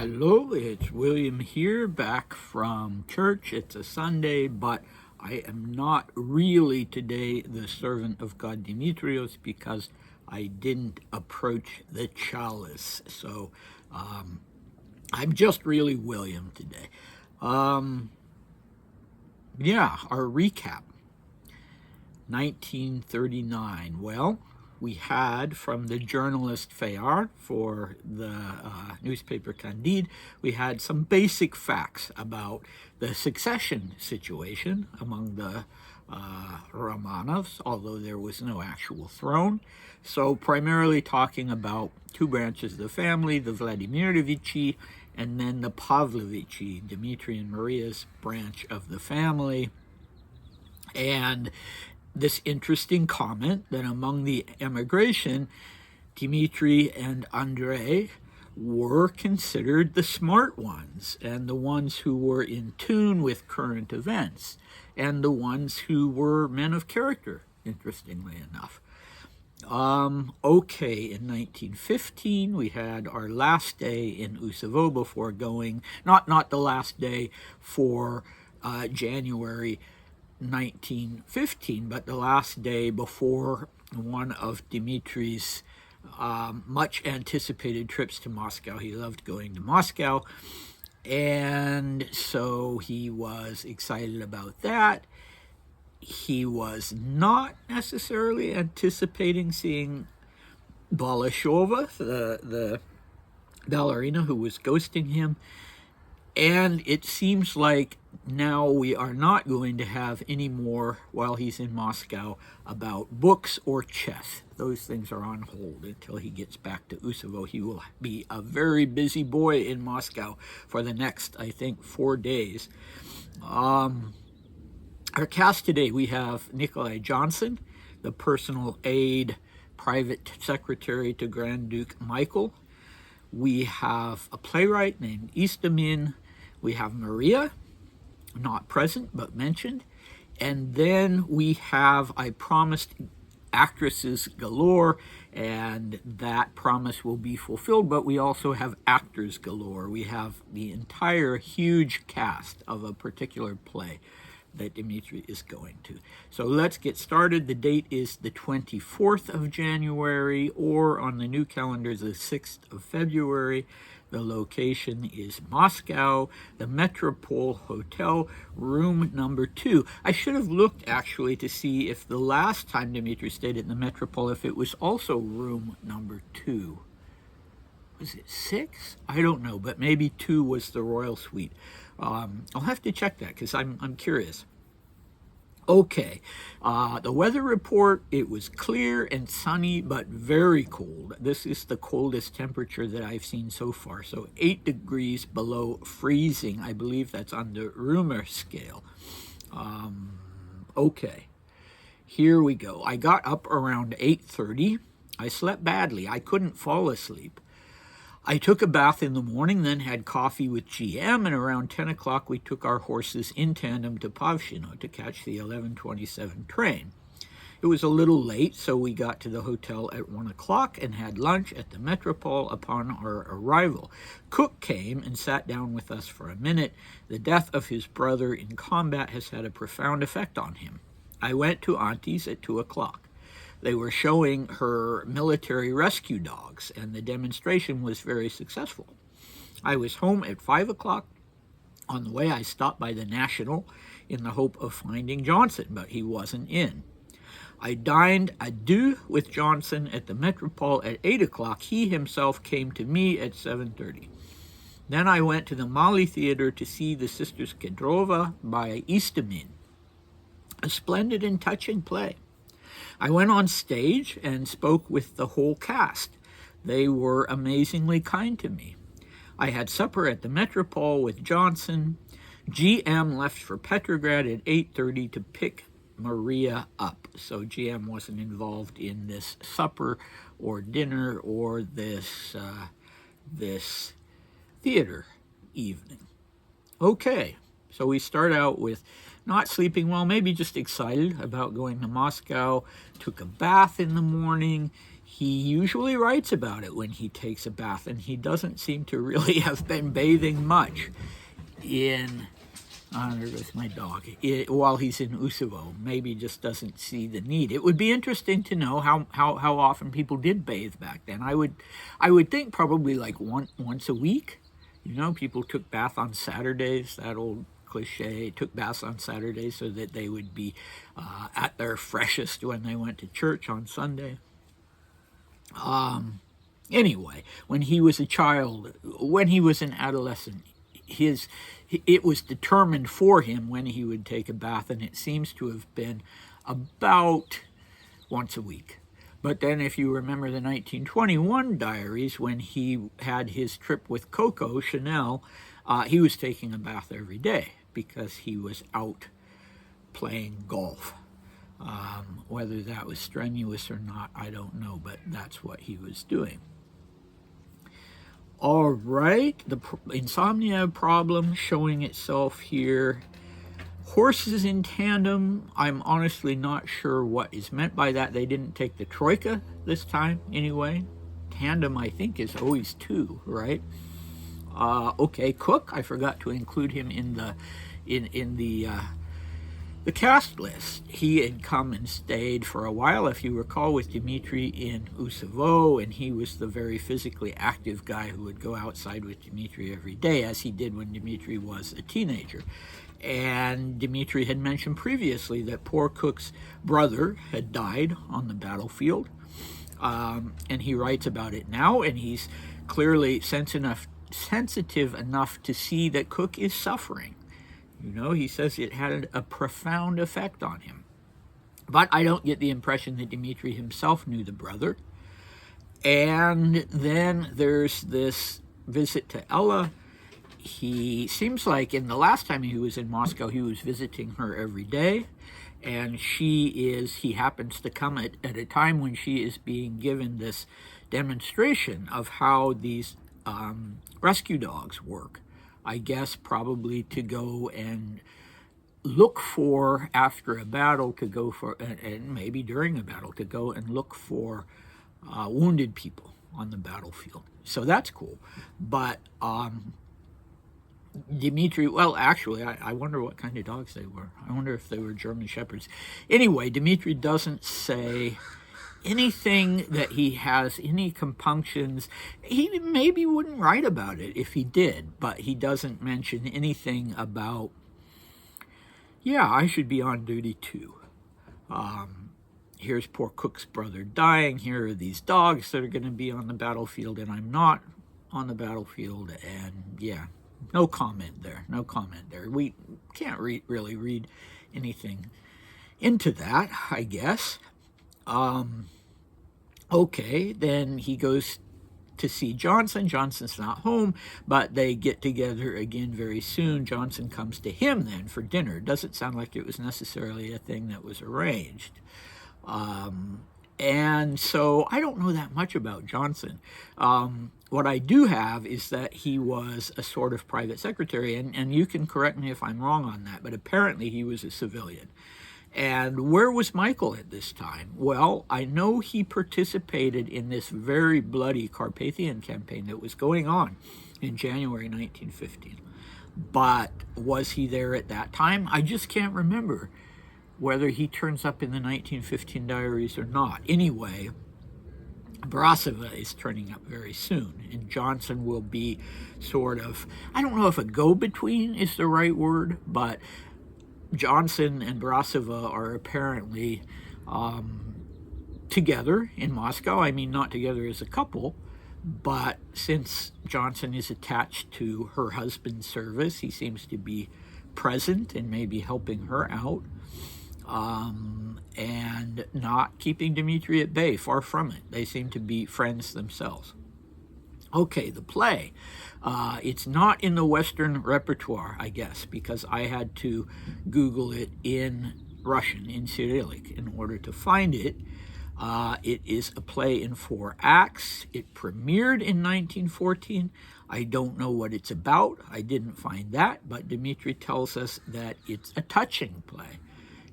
Hello, it's William here, back from church. It's a Sunday, but I am not really today the servant of God Dimitrios because I didn't approach the chalice. So I'm just really William today. Our recap. 1939. Well, we had from the journalist Fayard for the newspaper Candide, we had some basic facts about the succession situation among the Romanovs, although there was no actual throne. So primarily talking about two branches of the family, the Vladimirovichi and then the Pavlovichi, Dmitri and Maria's branch of the family. And this interesting comment that among the emigration, Dmitri and Andrei were considered the smart ones and the ones who were in tune with current events and the ones who were men of character, interestingly enough. In 1915, we had our last day in Usovo before going, not the last day for January 1915, but the last day before one of Dmitri's much anticipated trips to Moscow. He loved going to Moscow, and so he was excited about that. He was not necessarily anticipating seeing Balashova, the ballerina who was ghosting him, and it seems like now we are not going to have any more, while he's in Moscow, about books or chess. Those things are on hold until he gets back to Usovo. He will be a very busy boy in Moscow for the next, I think, 4 days. Our cast today, we have Nikolai Johnson, the personal aide, private secretary to Grand Duke Michael. We have a playwright named Istomin. We have Maria, not present but mentioned. And then we have, I promised, actresses galore, and that promise will be fulfilled, but we also have actors galore. We have the entire huge cast of a particular play that Dmitri is going to. So let's get started. The date is the 24th of January, or on the new calendar, the 6th of February. The location is Moscow, the Metropole Hotel, room number 2. I should have looked actually to see if the last time Dmitri stayed at the Metropole, if it was also room number 2. Was it 6? I don't know, but maybe 2 was the Royal Suite. I'll have to check that because I'm curious. Okay, the weather report, it was clear and sunny, but very cold. This is the coldest temperature that I've seen so far. So 8 degrees below freezing. I believe that's on the Rumer scale. Okay, here we go. I got up around 8:30. I slept badly. I couldn't fall asleep. I took a bath in the morning, then had coffee with GM, and around 10 o'clock we took our horses in tandem to Pavshino to catch the 11:27 train. It was a little late, so we got to the hotel at 1 o'clock and had lunch at the Metropole upon our arrival. Cook came and sat down with us for a minute. The death of his brother in combat has had a profound effect on him. I went to Auntie's at 2 o'clock. They were showing her military rescue dogs, and the demonstration was very successful. I was home at 5 o'clock. On the way, I stopped by the National in the hope of finding Johnson, but he wasn't in. I dined à deux with Johnson at the Metropole at 8 o'clock. He himself came to me at 7:30. Then I went to the Mali Theater to see the Sisters Kedrova by Istomin. A splendid and touching play. I went on stage and spoke with the whole cast. They were amazingly kind to me. I had supper at the Metropole with Johnson. GM left for Petrograd at 8:30 to pick Maria up. So GM wasn't involved in this supper or dinner or this theater evening. Okay, so we start out with not sleeping well, maybe just excited about going to Moscow. Took a bath in the morning. He usually writes about it when he takes a bath, and he doesn't seem to really have been bathing much in, there goes my dog, while he's in Usovo. Maybe just doesn't see the need. It would be interesting to know how often people did bathe back then. I would think probably like once a week. You know, people took bath on Saturdays, that old cliche, took baths on Saturdays so that they would be at their freshest when they went to church on Sunday. Anyway, when he was a child, when he was an adolescent, it was determined for him when he would take a bath, and it seems to have been about once a week. But then if you remember the 1921 diaries, when he had his trip with Coco Chanel, he was taking a bath every day because he was out playing golf. Whether that was strenuous or not, I don't know, but that's what he was doing. All right, the insomnia problem showing itself here. Horses in tandem, I'm honestly not sure what is meant by that. They didn't take the troika this time anyway. Tandem, I think, is always two, right? Okay, Cook, I forgot to include him in the cast list. He had come and stayed for a while, if you recall, with Dmitri in Usovo, and he was the very physically active guy who would go outside with Dmitri every day, as he did when Dmitri was a teenager. And Dmitri had mentioned previously that poor Cook's brother had died on the battlefield, and he writes about it now, and he's clearly sensitive enough to see that Cook is suffering. You know, he says it had a profound effect on him. But I don't get the impression that Dmitri himself knew the brother. And then there's this visit to Ella. He seems like in the last time he was in Moscow, he was visiting her every day. And he happens to come at a time when she is being given this demonstration of how these rescue dogs work. I guess probably to go and look for, after a battle, to go for, and maybe during a battle, to go and look for wounded people on the battlefield. So that's cool. But Dmitri, well, actually, I wonder what kind of dogs they were. I wonder if they were German Shepherds. Anyway, Dmitri doesn't say anything that he has any compunctions. He maybe wouldn't write about it if he did, but he doesn't mention anything about, yeah, I should be on duty too. Here's poor Cook's brother dying. Here are these dogs that are going to be on the battlefield, and I'm not on the battlefield. And yeah, no comment there. No comment there. We can't really read anything into that, I guess. Okay, then he goes to see Johnson. Johnson's not home, but they get together again very soon. Johnson comes to him then for dinner. Doesn't sound like it was necessarily a thing that was arranged. And so I don't know that much about Johnson. What I do have is that he was a sort of private secretary, and you can correct me if I'm wrong on that, but apparently he was a civilian. And where was Michael at this time? Well, I know he participated in this very bloody Carpathian campaign that was going on in January 1915. But was he there at that time? I just can't remember whether he turns up in the 1915 diaries or not. Anyway, Brasova is turning up very soon, and Johnson will be sort of, I don't know if a go-between is the right word, but Johnson and Brasova are apparently together in Moscow. I mean, not together as a couple, but since Johnson is attached to her husband's service, he seems to be present and maybe helping her out, and not keeping Dmitri at bay. Far from it. They seem to be friends themselves. Okay, the play. It's not in the Western repertoire, I guess, because I had to Google it in Russian, in Cyrillic, in order to find it. It is a play in 4 acts. It premiered in 1914. I don't know what it's about. I didn't find that, but Dmitri tells us that it's a touching play.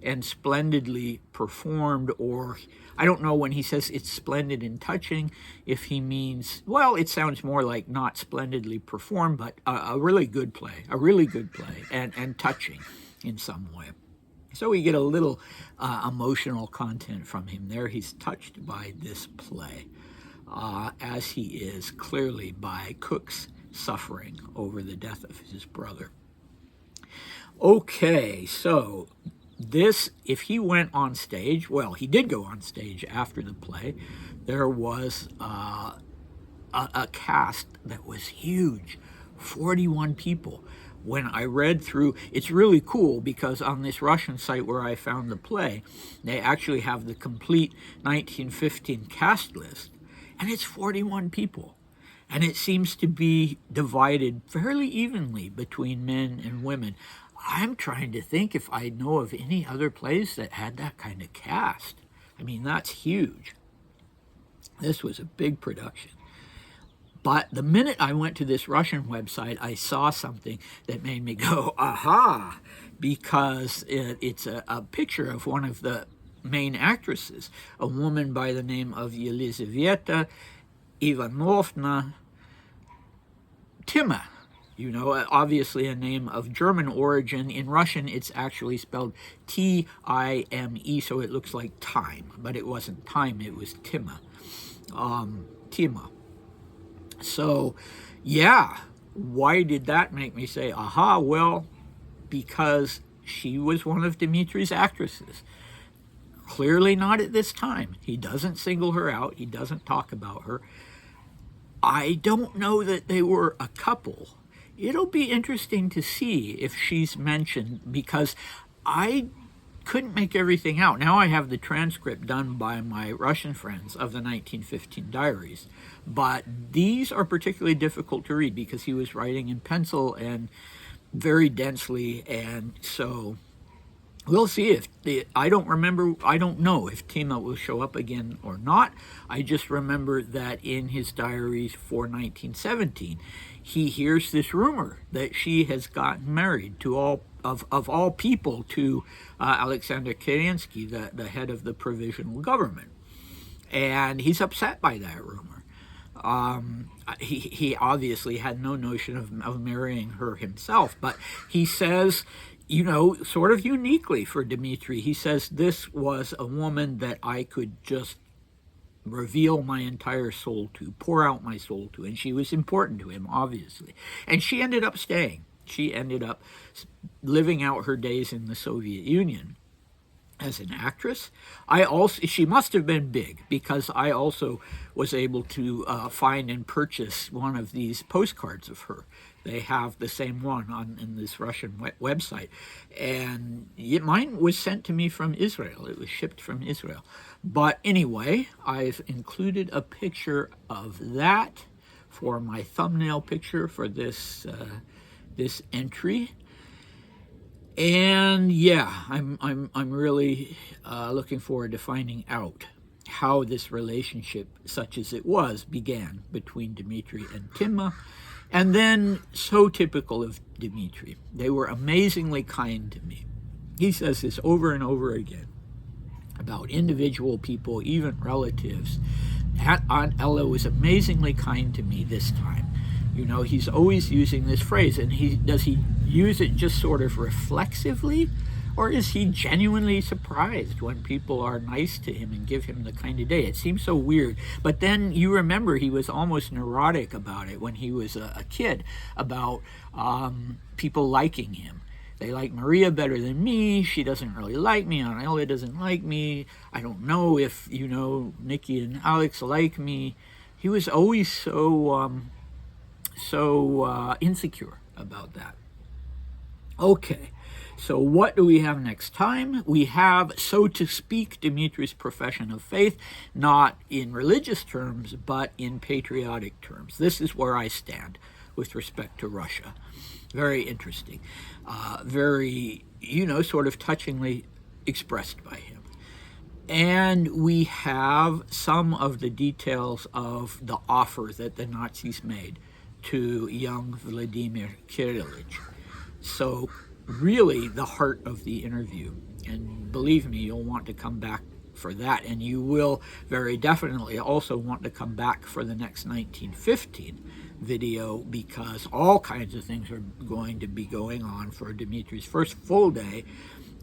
and splendidly performed, or I don't know when he says it's splendid and touching, if he means, well, it sounds more like not splendidly performed, but a really good play, and touching in some way. So we get a little emotional content from him there. He's touched by this play, as he is clearly by Cook's suffering over the death of his brother. Okay, so this, if he went on stage, well, he did go on stage after the play. There was a cast that was huge, 41 people. When I read through, it's really cool because on this Russian site where I found the play, they actually have the complete 1915 cast list, and it's 41 people. And it seems to be divided fairly evenly between men and women. I'm trying to think if I know of any other plays that had that kind of cast. I mean, that's huge. This was a big production. But the minute I went to this Russian website, I saw something that made me go, aha, because it's a picture of one of the main actresses, a woman by the name of Yelizaveta Ivanovna Timme. You know, obviously a name of German origin. In Russian, it's actually spelled T-I-M-E, so it looks like time. But it wasn't time, it was Timme. Timme. So, yeah, why did that make me say, aha? Well, because she was one of Dmitri's actresses. Clearly not at this time. He doesn't single her out. He doesn't talk about her. I don't know that they were a couple. It'll be interesting to see if she's mentioned, because I couldn't make everything out. Now I have the transcript done by my Russian friends of the 1915 diaries, but these are particularly difficult to read because he was writing in pencil and very densely, and so we'll see if I don't know if Timme will show up again or not. I just remember that in his diaries for 1917, he hears this rumor that she has gotten married to all people to Alexander Kerensky, the head of the provisional government. And he's upset by that rumor. He obviously had no notion of marrying her himself, but he says, you know, sort of uniquely for Dmitri, he says, this was a woman that I could just reveal my entire soul to, pour out my soul to, and she was important to him, obviously. And she ended up staying. She ended up living out her days in the Soviet Union as an actress. She must have been big, because I also was able to find and purchase one of these postcards of her. They have the same one in this Russian website. And mine was sent to me from Israel. It was shipped from Israel. But anyway, I've included a picture of that for my thumbnail picture for this entry. And yeah, I'm really looking forward to finding out how this relationship, such as it was, began between Dmitri and Timme. And then, so typical of Dmitri, they were amazingly kind to me. He says this over and over again about individual people, even relatives. Aunt Ella was amazingly kind to me this time. You know, he's always using this phrase, and does he use it just sort of reflexively, or is he genuinely surprised when people are nice to him and give him the kind of day? It seems so weird. But then you remember he was almost neurotic about it when he was a kid, about people liking him. They like Maria better than me. She doesn't really like me. Aunt Ella doesn't like me. I don't know if, you know, Nikki and Alex like me. He was always so insecure about that. Okay, so what do we have next time? We have, so to speak, Dmitri's profession of faith, not in religious terms, but in patriotic terms. This is where I stand with respect to Russia. Very interesting. Very, you know, sort of touchingly expressed by him. And we have some of the details of the offer that the Nazis made to young Vladimir Kirillich. So really the heart of the interview. And believe me, you'll want to come back for that, and you will very definitely also want to come back for the next 1915 video, because all kinds of things are going to be going on for Dmitri's first full day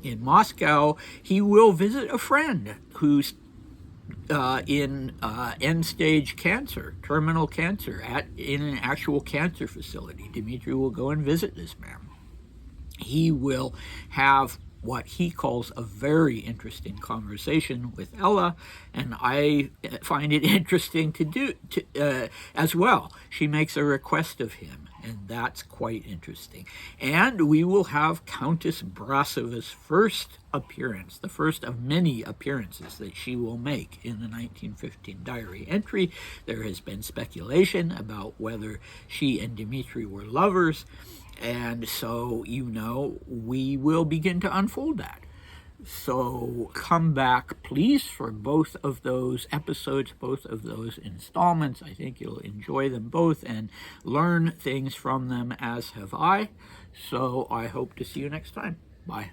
in Moscow. He will visit a friend who's in end-stage cancer, terminal cancer, in an actual cancer facility. Dmitri will go and visit this man. He will have what he calls a very interesting conversation with Ella, and I find it interesting to do as well. She makes a request of him, and that's quite interesting. And we will have Countess Brasova's first appearance, the first of many appearances that she will make in the 1915 diary entry. There has been speculation about whether she and Dmitri were lovers, and so, we will begin to unfold that. So come back, please, for both of those episodes, both of those installments. I think you'll enjoy them both and learn things from them, as have I. So I hope to see you next time. Bye.